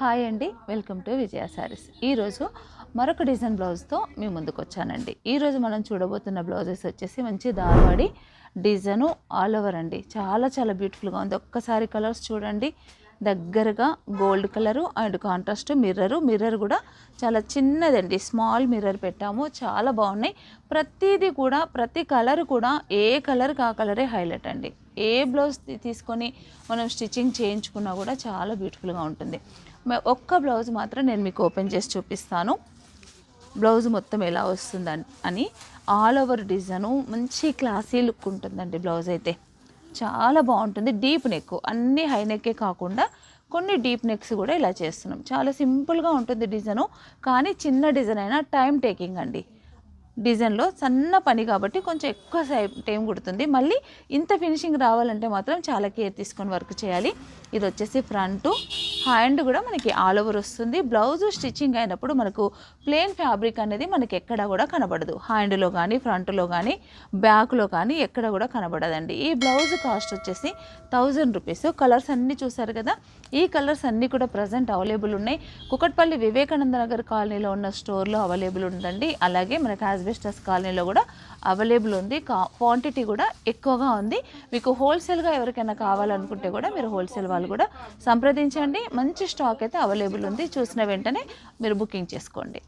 Hi అండి, welcome to విజయ సారీస్. ఈరోజు మరొక డిజైన్ బ్లౌజ్తో మీ ముందుకు వచ్చానండి. ఈరోజు మనం చూడబోతున్న బ్లౌజెస్ వచ్చేసి మంచి దార్వాడి డిజైను ఆల్ ఓవర్ అండి. చాలా చాలా బ్యూటిఫుల్గా ఉంది. ఒక్కసారి కలర్స్ చూడండి, దగ్గరగా gold colour and contrast mirror కూడా చాలా చిన్నదండి, స్మాల్ మిర్రర్ పెట్టాము. చాలా బాగున్నాయి. ప్రతిదీ కూడా ప్రతి కలర్ కూడా ఏ కలర్కి ఆ కలరే హైలైట్ అండి. ఏ బ్లౌజ్ తీసుకొని మనం స్టిచ్చింగ్ చేయించుకున్నా కూడా చాలా బ్యూటిఫుల్గా ఉంటుంది. ఒక్క బ్లౌజ్ మాత్రం నేను మీకు ఓపెన్ చేసి చూపిస్తాను. బ్లౌజ్ మొత్తం ఎలా వస్తుందని అని ఆల్ ఓవర్ డిజైను మంచి క్లాసీ లుక్ ఉంటుందండి. బ్లౌజ్ అయితే చాలా బాగుంటుంది. డీప్ నెక్, అన్ని హై నెక్కే కాకుండా కొన్ని డీప్ నెక్స్ కూడా ఇలా చేస్తున్నాం. చాలా సింపుల్గా ఉంటుంది డిజైను, కానీ చిన్న డిజైన్ అయినా టైం టేకింగ్ అండి. డిజైన్లో సన్న పని కాబట్టి కొంచెం ఎక్కువ టైం కుడుతుంది. మళ్ళీ ఇంత ఫినిషింగ్ రావాలంటే మాత్రం చాలా కేర్ తీసుకొని వర్క్ చేయాలి. ఇది వచ్చేసి ఫ్రంట్, హ్యాండ్ కూడా మనకి ఆల్ ఓవర్ వస్తుంది. బ్లౌజ్ స్టిచ్చింగ్ అయినప్పుడు మనకు ప్లెయిన్ ఫ్యాబ్రిక్ అనేది మనకి ఎక్కడ కూడా కనబడదు. హ్యాండ్లో కానీ ఫ్రంట్లో కానీ బ్యాక్లో కానీ ఎక్కడ కూడా కనబడదండి. ఈ బ్లౌజ్ కాస్ట్ వచ్చేసి 1000 రూపీస్. కలర్స్ అన్నీ చూసారు కదా, ఈ కలర్స్ అన్నీ కూడా ప్రజెంట్ అవైలబుల్ ఉన్నాయి. కుకట్పల్లి వివేకానంద నగర్ కాలనీలో ఉన్న స్టోర్లో అవైలబుల్ ఉందండి. అలాగే మనకి యాజ్బెస్టస్ కాలనీలో కూడా అవైలబుల్ ఉంది. క్వాంటిటీ కూడా ఎక్కువగా ఉంది. మీకు హోల్సేల్గా ఎవరికైనా కావాలనుకుంటే కూడా మీరు హోల్సేల్ వాళ్ళు కూడా సంప్రదించండి. మంచి స్టాక్ అయితే అవైలబుల్ ఉంది. చూసిన వెంటనే మీరు బుకింగ్ చేసుకోండి.